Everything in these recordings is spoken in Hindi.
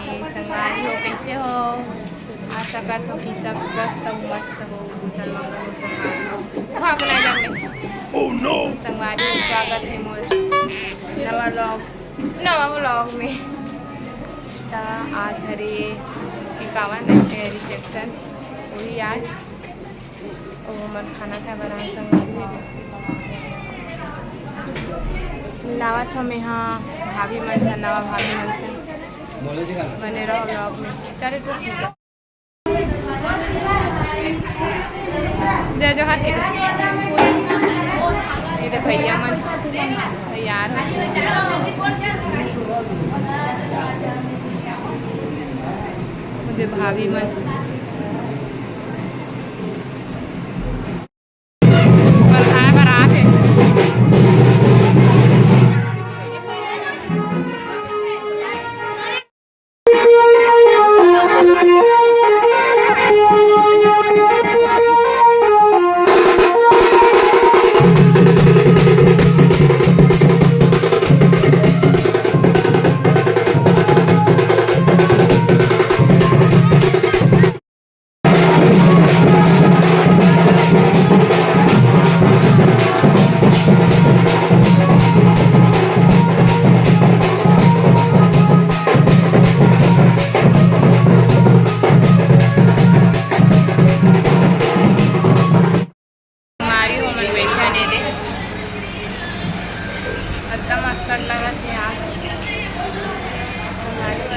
संगवारी हो, कैसे हो? आशा करता हूँ कि सब स्वस्थ हो, मस्त हो, कुशल मंगल हो। संगवारी हो भागने लगे। संगवारी हो, स्वागत है मोर नवा व्लॉग में। आज हरे 51 है रिसेप्शन, वही आज वो मन खाना खा बना संगवारी लावत हम यहाँ भाभी मन से, नवा भाभी मन से बने रहो ब्लॉग में। चले तो ठीक है, जय जोहार के ये भैया मन तैयार है, मुझे भाभी मन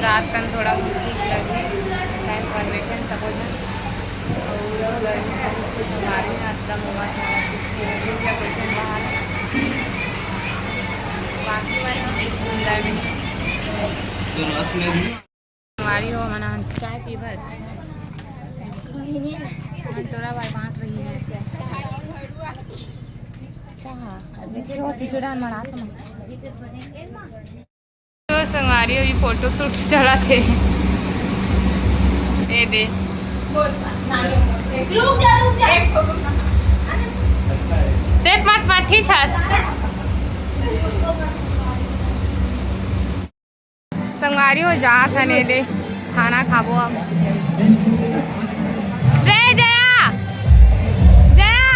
रात का थोड़ा ठीक लगे टाइम पर बैठे सब और हमारे हमारी हो मना चाय पी भर थोड़ा बार बांट रही है पिछड़ा मना संगवारी अभी फोटो शूट चढ़ा थे। ए दे देख मत पाठी छास संगवारी हो जा खाने दे खाना खाबो अब। जय जया जया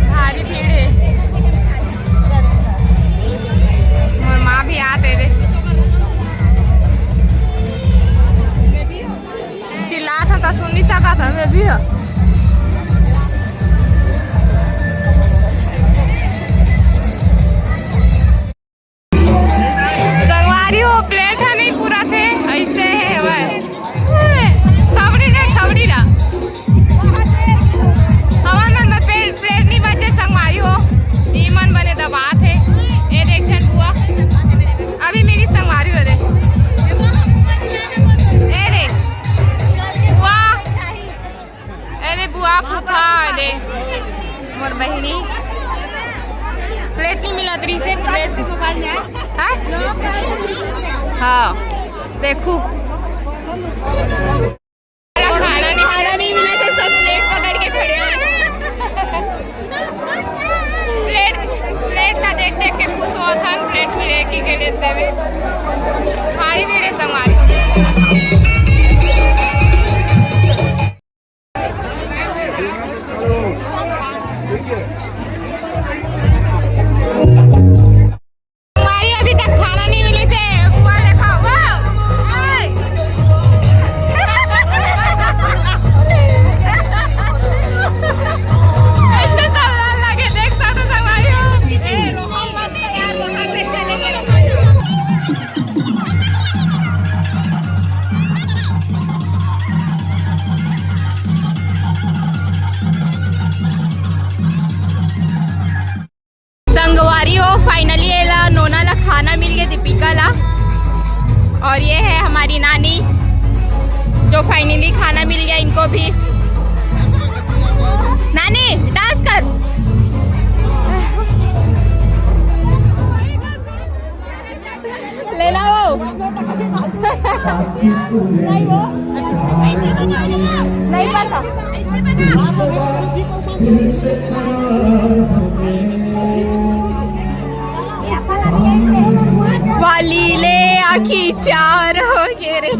भारी भीड़ है, माँ भी आते थे चिल्ला था सुन नहीं सका था मैं भी। संगवारी हो प्लेट है नहीं पूरा थे ऐसे है भाई खबड़ी ना हवा में प्लेट नहीं बचे। संगवारी हो नीमन बने दबा थे ये देख जन बुआ अभी मेरी संगवारी हो रे ए रे बुआ अरे बुआ फूफा रे मोर बहिनी प्लेट नहीं मिला तरी से प्लेट हाँ देखू खाना नहीं मिला तो सब प्लेट पकड़ के खड़े प्लेट ना देख देख के खुश हुआ था प्लेट मिले की के लेते हुए भारी मेरे संगवारी। अभी तक खाना नहीं मिले से बुआ देखा ऐसे सब लगे देख सकते संगवारी संगवारी हो फाइनली एला नोना ला खाना मिल गया दीपिका ला, और ये है हमारी नानी जो फाइनली खाना मिल गया इनको भी। नानी डांस कर ले ला वो नहीं पता वाली ले खिचाव वगैरे.